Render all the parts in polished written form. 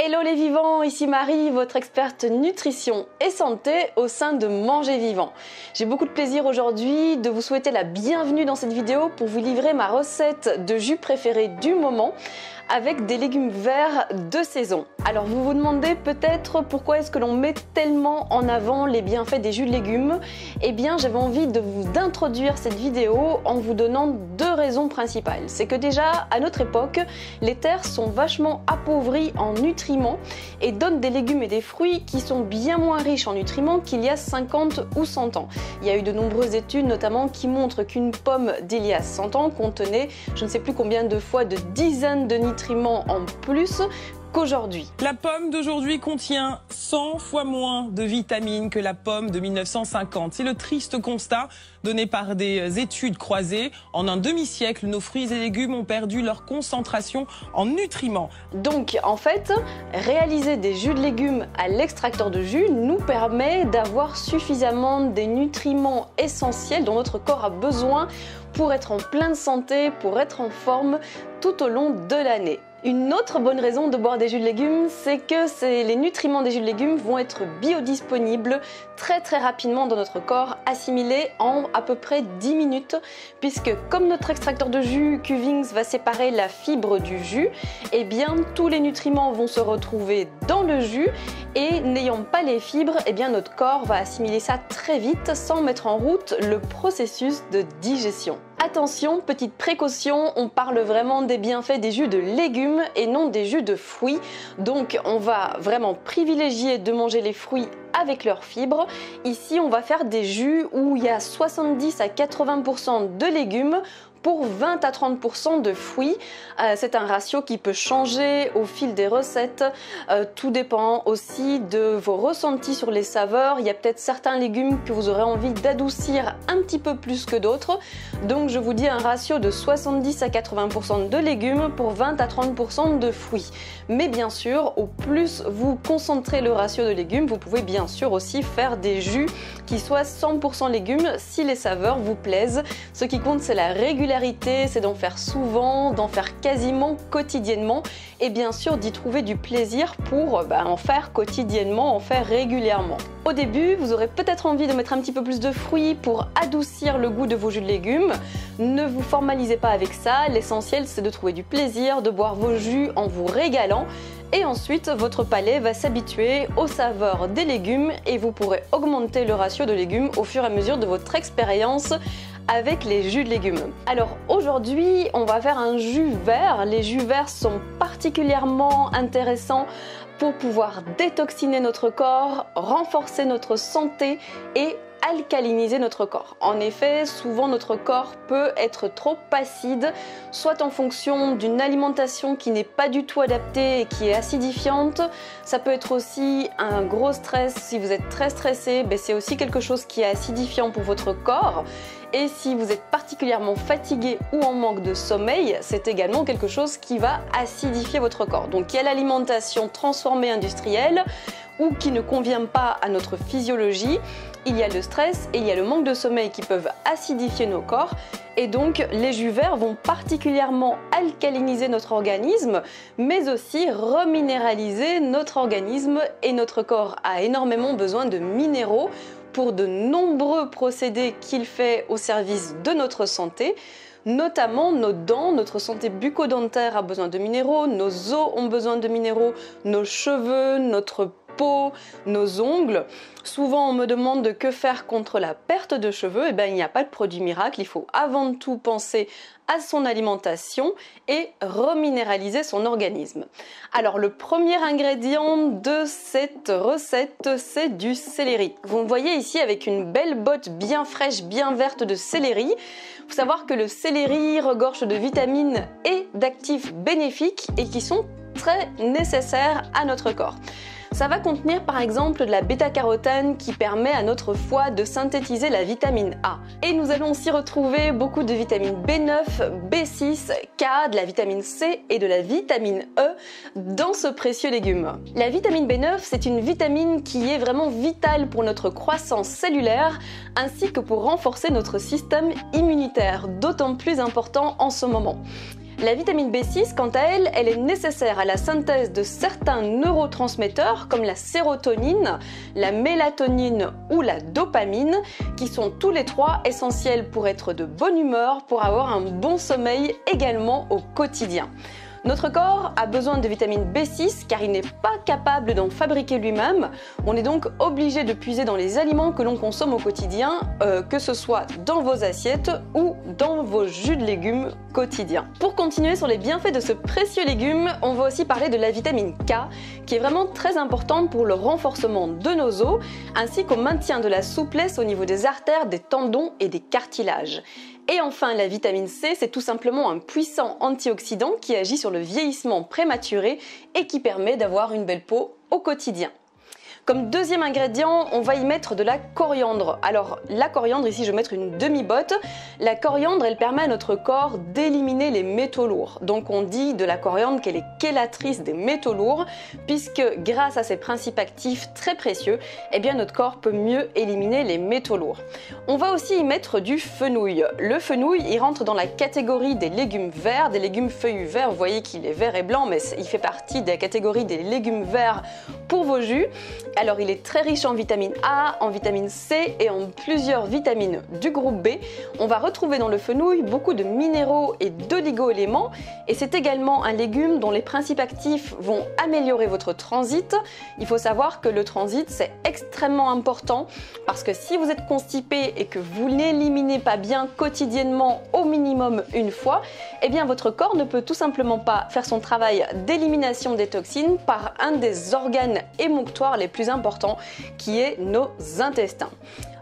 Hello les vivants, ici Marie, votre experte nutrition et santé au sein de Manger Vivant. J'ai beaucoup de plaisir aujourd'hui de vous souhaiter la bienvenue dans cette vidéo pour vous livrer ma recette de jus préféré du moment avec des légumes verts de saison. Alors vous vous demandez peut-être pourquoi est-ce que l'on met tellement en avant les bienfaits des jus de légumes. Eh bien j'avais envie d'introduire cette vidéo en vous donnant deux raisons principales. C'est que déjà à notre époque, les terres sont vachement appauvries en nutriments et donnent des légumes et des fruits qui sont bien moins riches en nutriments qu'il y a 50 ou 100 ans. Il y a eu de nombreuses études notamment qui montrent qu'une pomme d'il y a 100 ans contenait je ne sais plus combien de fois de dizaines de nutriments en plus qu'aujourd'hui. La pomme d'aujourd'hui contient 100 fois moins de vitamines que la pomme de 1950. C'est le triste constat donné par des études croisées. En un demi-siècle, nos fruits et légumes ont perdu leur concentration en nutriments. Donc en fait, réaliser des jus de légumes à l'extracteur de jus nous permet d'avoir suffisamment des nutriments essentiels dont notre corps a besoin pour être en pleine santé, pour être en forme tout au long de l'année. Une autre bonne raison de boire des jus de légumes, c'est que les nutriments des jus de légumes vont être biodisponibles très rapidement dans notre corps, assimilés en à peu près 10 minutes, puisque comme notre extracteur de jus Cuvings va séparer la fibre du jus, eh bien tous les nutriments vont se retrouver dans le jus et n'ayant pas les fibres, eh bien notre corps va assimiler ça très vite sans mettre en route le processus de digestion. Attention, petite précaution, on parle vraiment des bienfaits des jus de légumes et non des jus de fruits. Donc on va vraiment privilégier de manger les fruits avec leurs fibres. Ici, on va faire des jus où il y a 70 à 80% de légumes pour 20 à 30% de fruits. C'est un ratio qui peut changer au fil des recettes. Tout dépend aussi de vos ressentis sur les saveurs. Il y a peut-être certains légumes que vous aurez envie d'adoucir un petit peu plus que d'autres. Donc je vous dis un ratio de 70 à 80% de légumes pour 20 à 30% de fruits. Mais bien sûr, au plus vous concentrez le ratio de légumes, vous pouvez bien sûr aussi faire des jus qui soient 100% légumes si les saveurs vous plaisent. Ce qui compte, c'est la régularité, c'est d'en faire souvent, d'en faire quasiment quotidiennement et bien sûr d'y trouver du plaisir pour en faire quotidiennement, en faire régulièrement. Au début, vous aurez peut-être envie de mettre un petit peu plus de fruits pour adoucir le goût de vos jus de légumes. Ne vous formalisez pas avec ça, l'essentiel c'est de trouver du plaisir, de boire vos jus en vous régalant. Et ensuite, votre palais va s'habituer aux saveurs des légumes et vous pourrez augmenter le ratio de légumes au fur et à mesure de votre expérience avec les jus de légumes. Alors aujourd'hui, on va faire un jus vert. Les jus verts sont particulièrement intéressants pour pouvoir détoxiner notre corps, renforcer notre santé et alcaliniser notre corps. En effet, souvent notre corps peut être trop acide, soit en fonction d'une alimentation qui n'est pas du tout adaptée et qui est acidifiante. Ça peut être aussi un gros stress. Si vous êtes très stressé, c'est aussi quelque chose qui est acidifiant pour votre corps. Et si vous êtes particulièrement fatigué ou en manque de sommeil, c'est également quelque chose qui va acidifier votre corps. Donc il y a l'alimentation transformée industrielle ou qui ne convient pas à notre physiologie. Il y a le stress et il y a le manque de sommeil qui peuvent acidifier nos corps. Et donc les jus verts vont particulièrement alcaliniser notre organisme, mais aussi reminéraliser notre organisme et notre corps a énormément besoin de minéraux pour de nombreux procédés qu'il fait au service de notre santé. Notamment nos dents, notre santé bucco-dentaire a besoin de minéraux, nos os ont besoin de minéraux, nos cheveux, notre peau, nos ongles. Souvent on me demande que faire contre la perte de cheveux. Il n'y a pas de produit miracle, il faut avant tout penser à son alimentation et reminéraliser son organisme. Alors le premier ingrédient de cette recette, c'est du céleri. Vous me voyez ici avec une belle botte bien fraîche, bien verte de céleri. Il faut savoir que le céleri regorge de vitamines et d'actifs bénéfiques et qui sont très nécessaires à notre corps. Ça va contenir par exemple de la bêta-carotène qui permet à notre foie de synthétiser la vitamine A. Et nous allons aussi retrouver beaucoup de vitamine B9, B6, K, de la vitamine C et de la vitamine E dans ce précieux légume. La vitamine B9, c'est une vitamine qui est vraiment vitale pour notre croissance cellulaire ainsi que pour renforcer notre système immunitaire, d'autant plus important en ce moment. La vitamine B6, quant à elle, elle est nécessaire à la synthèse de certains neurotransmetteurs comme la sérotonine, la mélatonine ou la dopamine, qui sont tous les trois essentiels pour être de bonne humeur, pour avoir un bon sommeil également au quotidien. Notre corps a besoin de vitamine B6 car il n'est pas capable d'en fabriquer lui-même. On est donc obligé de puiser dans les aliments que l'on consomme au quotidien, que ce soit dans vos assiettes ou dans vos jus de légumes quotidiens. Pour continuer sur les bienfaits de ce précieux légume, on va aussi parler de la vitamine K qui est vraiment très importante pour le renforcement de nos os ainsi qu'au maintien de la souplesse au niveau des artères, des tendons et des cartilages. Et enfin, la vitamine C, c'est tout simplement un puissant antioxydant qui agit sur le vieillissement prématuré et qui permet d'avoir une belle peau au quotidien. Comme deuxième ingrédient, on va y mettre de la coriandre. Alors la coriandre, ici je vais mettre une demi-botte. La coriandre, elle permet à notre corps d'éliminer les métaux lourds. Donc on dit de la coriandre qu'elle est chélatrice des métaux lourds, puisque grâce à ses principes actifs très précieux, eh bien notre corps peut mieux éliminer les métaux lourds. On va aussi y mettre du fenouil. Le fenouil, il rentre dans la catégorie des légumes verts, des légumes feuillus verts. Vous voyez qu'il est vert et blanc, mais il fait partie de la catégorie des légumes verts pour vos jus. Alors il est très riche en vitamine A, en vitamine C et en plusieurs vitamines du groupe B. On va retrouver dans le fenouil beaucoup de minéraux et d'oligo-éléments et c'est également un légume dont les principes actifs vont améliorer votre transit. Il faut savoir que le transit c'est extrêmement important parce que si vous êtes constipé et que vous n'éliminez pas bien quotidiennement au minimum une fois, eh bien votre corps ne peut tout simplement pas faire son travail d'élimination des toxines par un des organes émonctoires les plus importants qui est nos intestins.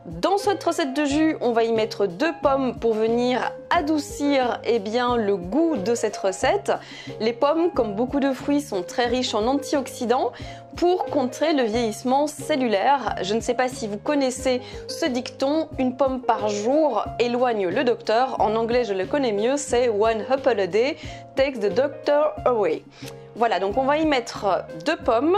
Dans cette recette de jus, on va y mettre 2 pommes pour venir adoucir le goût de cette recette. Les pommes, comme beaucoup de fruits, sont très riches en antioxydants pour contrer le vieillissement cellulaire. Je ne sais pas si vous connaissez ce dicton, une pomme par jour éloigne le docteur. En anglais, je le connais mieux, c'est One apple a day takes the doctor away. Voilà, donc on va y mettre 2 pommes.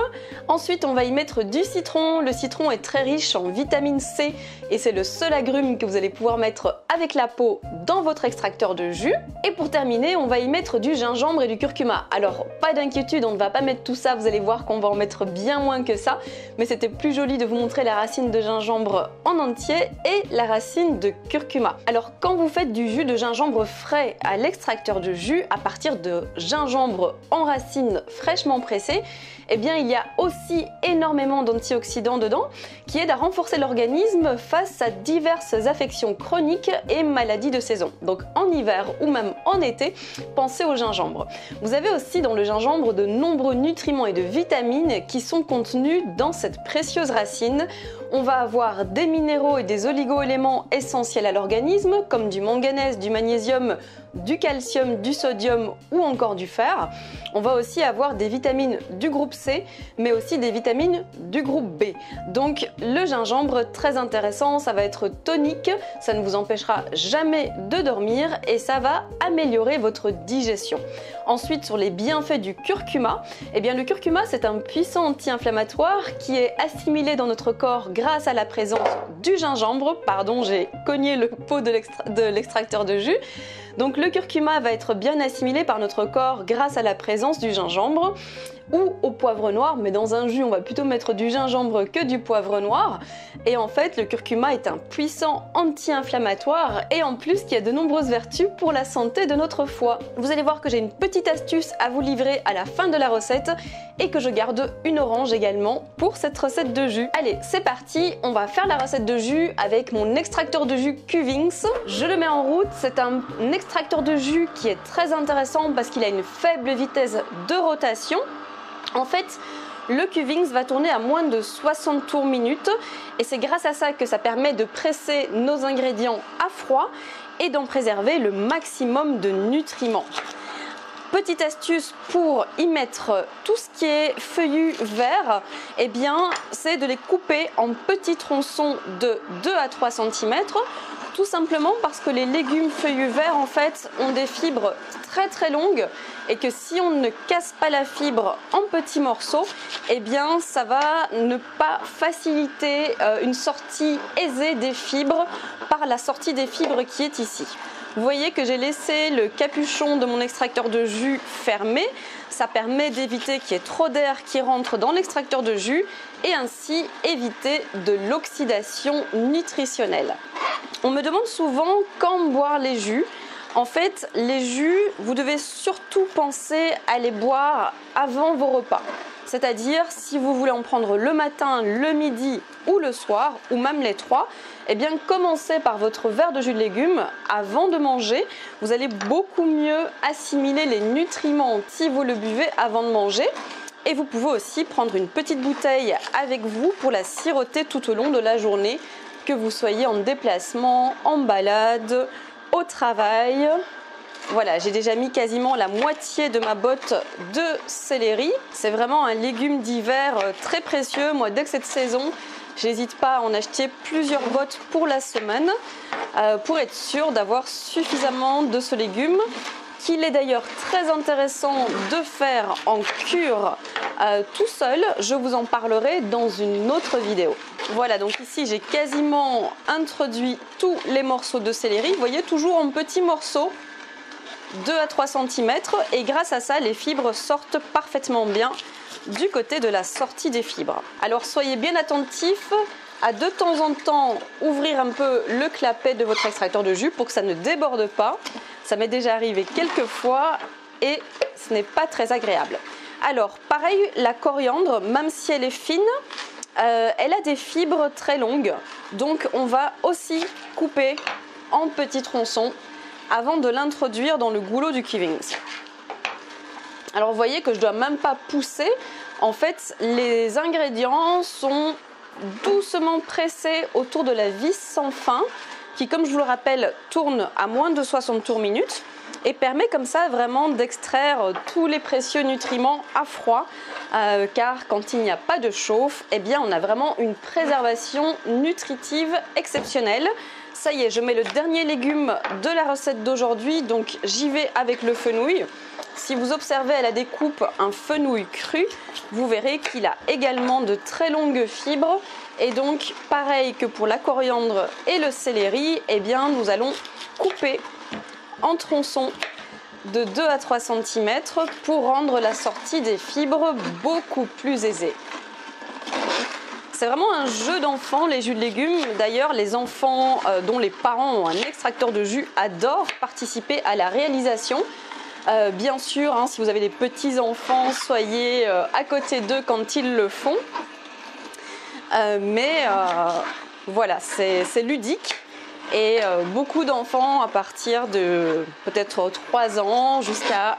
Ensuite, on va y mettre du citron. Le citron est très riche en vitamine C et c'est le seul agrume que vous allez pouvoir mettre avec la peau dans votre extracteur de jus. Et pour terminer, on va y mettre du gingembre et du curcuma. Alors, pas d'inquiétude, on ne va pas mettre tout ça. Vous allez voir qu'on va en mettre bien moins que ça. Mais c'était plus joli de vous montrer la racine de gingembre en entier et la racine de curcuma. Alors, quand vous faites du jus de gingembre frais à l'extracteur de jus à partir de gingembre en racine fraîchement pressée, eh bien il y a aussi énormément d'antioxydants dedans qui aident à renforcer l'organisme face à diverses affections chroniques et maladies de saison. Donc en hiver ou même en été, pensez au gingembre. Vous avez aussi dans le gingembre de nombreux nutriments et de vitamines qui sont contenus dans cette précieuse racine. On va avoir des minéraux et des oligo-éléments essentiels à l'organisme comme du manganèse, du magnésium, du calcium, du sodium ou encore du fer. On va aussi avoir des vitamines du groupe C, mais aussi des vitamines du groupe B. Donc le gingembre, très intéressant, ça va être tonique, ça ne vous empêchera jamais de dormir et ça va améliorer votre digestion. Ensuite, sur les bienfaits du curcuma, eh bien le curcuma c'est un puissant anti-inflammatoire qui est assimilé dans notre corps grâce à la présence du gingembre. Pardon, j'ai cogné le pot de l'extracteur de jus. Donc le curcuma va être bien assimilé par notre corps grâce à la présence du gingembre ou au poivre noir, mais dans un jus on va plutôt mettre du gingembre que du poivre noir. Et en fait le curcuma est un puissant anti-inflammatoire et en plus qui a de nombreuses vertus pour la santé de notre foie. Vous allez voir que j'ai une petite astuce à vous livrer à la fin de la recette et que je garde une orange également pour cette recette de jus. Allez, c'est parti, on va faire la recette de jus avec mon extracteur de jus Qvings. Je le mets en route, c'est un extracteur de jus qui est très intéressant parce qu'il a une faible vitesse de rotation. En fait, le Qvings va tourner à moins de 60 tours minute et c'est grâce à ça que ça permet de presser nos ingrédients à froid et d'en préserver le maximum de nutriments. Petite astuce pour y mettre tout ce qui est feuillu vert, eh bien c'est de les couper en petits tronçons de 2 à 3 cm. Tout simplement parce que les légumes feuillus verts en fait ont des fibres très longues et que si on ne casse pas la fibre en petits morceaux, eh bien ça va ne pas faciliter une sortie aisée des fibres par la sortie des fibres qui est ici. Vous voyez que j'ai laissé le capuchon de mon extracteur de jus fermé. Ça permet d'éviter qu'il y ait trop d'air qui rentre dans l'extracteur de jus et ainsi éviter de l'oxydation nutritionnelle. On me demande souvent quand boire les jus. En fait, les jus, vous devez surtout penser à les boire avant vos repas. C'est-à-dire, si vous voulez en prendre le matin, le midi ou le soir, ou même les trois, eh bien, commencez par votre verre de jus de légumes avant de manger. Vous allez beaucoup mieux assimiler les nutriments si vous le buvez avant de manger. Et vous pouvez aussi prendre une petite bouteille avec vous pour la siroter tout au long de la journée, que vous soyez en déplacement, en balade, au travail. Voilà, j'ai déjà mis quasiment la moitié de ma botte de céleri. C'est vraiment un légume d'hiver très précieux. Moi, dès que c'est de saison, je n'hésite pas à en acheter plusieurs bottes pour la semaine pour être sûr d'avoir suffisamment de ce légume, qu'il est d'ailleurs très intéressant de faire en cure tout seul. Je vous en parlerai dans une autre vidéo. Voilà, donc ici j'ai quasiment introduit tous les morceaux de céleri. Vous voyez, toujours en petits morceaux, 2 à 3 cm, et grâce à ça, les fibres sortent parfaitement bien du côté de la sortie des fibres. Alors soyez bien attentifs à de temps en temps ouvrir un peu le clapet de votre extracteur de jus pour que ça ne déborde pas. Ça m'est déjà arrivé quelques fois et ce n'est pas très agréable. Alors pareil, la coriandre, même si elle est fine, elle a des fibres très longues, donc on va aussi couper en petits tronçons avant de l'introduire dans le goulot du Kivings. Alors vous voyez que je ne dois même pas pousser. En fait, les ingrédients sont doucement pressés autour de la vis sans fin qui, comme je vous le rappelle, tourne à moins de 60 tours minute et permet comme ça vraiment d'extraire tous les précieux nutriments à froid car quand il n'y a pas de chauffe, eh bien on a vraiment une préservation nutritive exceptionnelle. Ça y est, je mets le dernier légume de la recette d'aujourd'hui, donc j'y vais avec le fenouil. Si vous observez à la découpe un fenouil cru, vous verrez qu'il a également de très longues fibres. Et donc, pareil que pour la coriandre et le céleri, eh bien, nous allons couper en tronçons de 2 à 3 cm pour rendre la sortie des fibres beaucoup plus aisée. C'est vraiment un jeu d'enfant, les jus de légumes. D'ailleurs, les enfants dont les parents ont un extracteur de jus adorent participer à la réalisation. Bien sûr, hein, si vous avez des petits-enfants, soyez à côté d'eux quand ils le font. Voilà, c'est ludique. Et beaucoup d'enfants à partir de peut-être 3 ans jusqu'à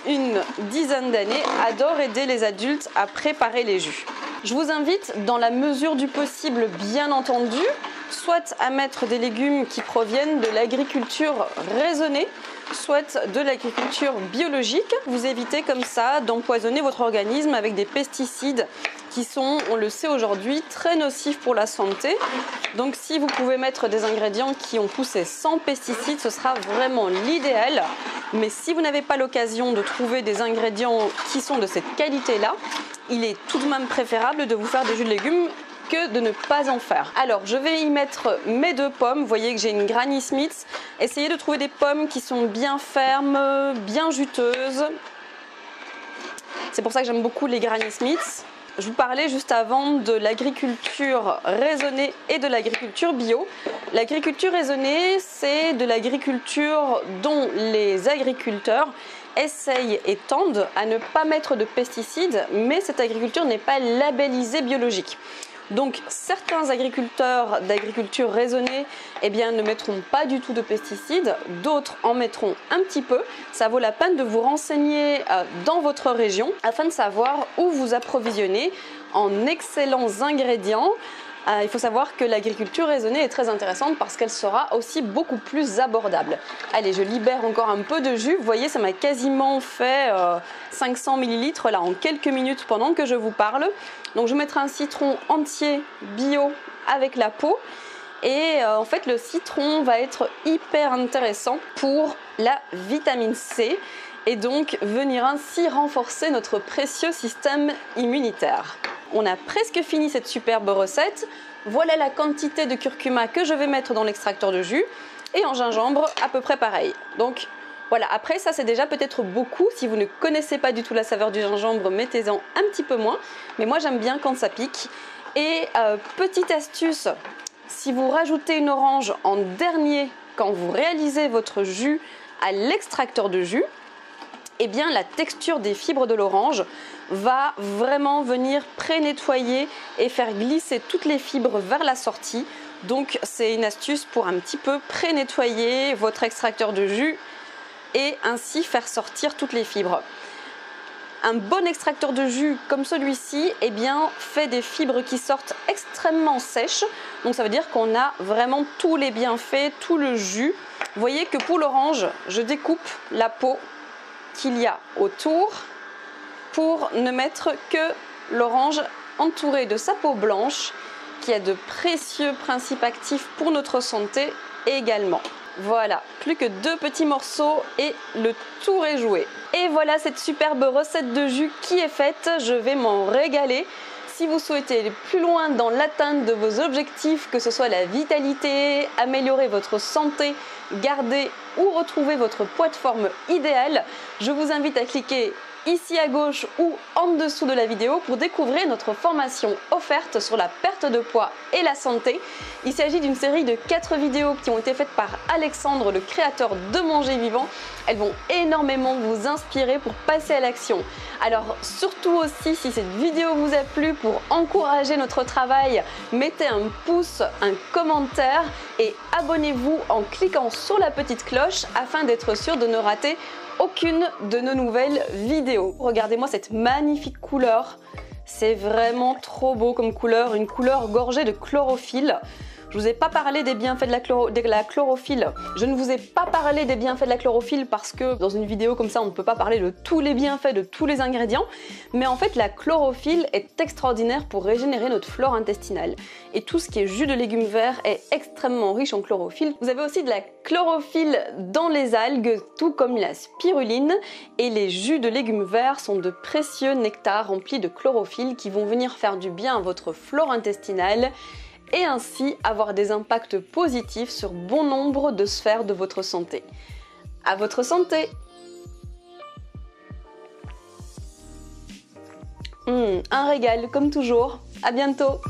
une dizaine d'années adorent aider les adultes à préparer les jus. Je vous invite, dans la mesure du possible bien entendu, soit à mettre des légumes qui proviennent de l'agriculture raisonnée, soit de l'agriculture biologique. Vous évitez comme ça d'empoisonner votre organisme avec des pesticides qui sont, on le sait aujourd'hui, très nocifs pour la santé. Donc si vous pouvez mettre des ingrédients qui ont poussé sans pesticides, ce sera vraiment l'idéal. Mais si vous n'avez pas l'occasion de trouver des ingrédients qui sont de cette qualité-là, il est tout de même préférable de vous faire des jus de légumes que de ne pas en faire. Alors je vais y mettre mes 2 pommes. Vous voyez que j'ai une Granny Smith. Essayez de trouver des pommes qui sont bien fermes, bien juteuses. C'est pour ça que j'aime beaucoup les Granny Smith. Je vous parlais juste avant de l'agriculture raisonnée et de l'agriculture bio. L'agriculture raisonnée, c'est de l'agriculture dont les agriculteurs essayent et tendent à ne pas mettre de pesticides, mais cette agriculture n'est pas labellisée biologique. Donc certains agriculteurs d'agriculture raisonnée ne mettront pas du tout de pesticides, d'autres en mettront un petit peu. Ça vaut la peine de vous renseigner dans votre région afin de savoir où vous approvisionner en excellents ingrédients. Il faut savoir que l'agriculture raisonnée est très intéressante parce qu'elle sera aussi beaucoup plus abordable. Allez, je libère encore un peu de jus. Vous voyez, ça m'a quasiment fait 500 ml là en quelques minutes pendant que je vous parle. Donc je mettrai un citron entier bio avec la peau. Et en fait, le citron va être hyper intéressant pour la vitamine C et donc venir ainsi renforcer notre précieux système immunitaire. On a presque fini cette superbe recette. Voilà la quantité de curcuma que je vais mettre dans l'extracteur de jus. Et en gingembre, à peu près pareil. Donc voilà, après ça c'est déjà peut-être beaucoup. Si vous ne connaissez pas du tout la saveur du gingembre, mettez-en un petit peu moins. Mais moi j'aime bien quand ça pique. Et petite astuce, si vous rajoutez une orange en dernier quand vous réalisez votre jus à l'extracteur de jus, eh bien la texture des fibres de l'orange va vraiment venir pré-nettoyer et faire glisser toutes les fibres vers la sortie. Donc c'est une astuce pour un petit peu pré-nettoyer votre extracteur de jus et ainsi faire sortir toutes les fibres. Un bon extracteur de jus comme celui-ci, eh bien, fait des fibres qui sortent extrêmement sèches. Donc ça veut dire qu'on a vraiment tous les bienfaits, tout le jus. Vous voyez que pour l'orange, je découpe la peau qu'il y a autour pour ne mettre que l'orange entourée de sa peau blanche qui a de précieux principes actifs pour notre santé également. Voilà, plus que 2 petits morceaux et le tour est joué. Et voilà cette superbe recette de jus qui est faite, je vais m'en régaler. Si vous souhaitez aller plus loin dans l'atteinte de vos objectifs, que ce soit la vitalité, améliorer votre santé, garder ou retrouver votre poids de forme idéal, je vous invite à cliquer ici à gauche ou en dessous de la vidéo pour découvrir notre formation offerte sur la perte de poids et la santé. Il s'agit d'une série de 4 vidéos qui ont été faites par Alexandre, le créateur de Manger Vivant. Elles vont énormément vous inspirer pour passer à l'action. Alors surtout aussi, si cette vidéo vous a plu, pour encourager notre travail, mettez un pouce, un commentaire et abonnez-vous en cliquant sur la petite cloche afin d'être sûr de ne rater aucune de nos nouvelles vidéos. Regardez-moi cette magnifique couleur, c'est vraiment trop beau comme couleur, une couleur gorgée de chlorophylle. Je ne vous ai pas parlé des bienfaits de la chlorophylle. Je ne vous ai pas parlé des bienfaits de la chlorophylle parce que dans une vidéo comme ça, on ne peut pas parler de tous les bienfaits, de tous les ingrédients. Mais en fait, la chlorophylle est extraordinaire pour régénérer notre flore intestinale. Et tout ce qui est jus de légumes verts est extrêmement riche en chlorophylle. Vous avez aussi de la chlorophylle dans les algues, tout comme la spiruline. Et les jus de légumes verts sont de précieux nectars remplis de chlorophylle qui vont venir faire du bien à votre flore intestinale et ainsi avoir des impacts positifs sur bon nombre de sphères de votre santé. À votre santé! Un régal comme toujours. À bientôt!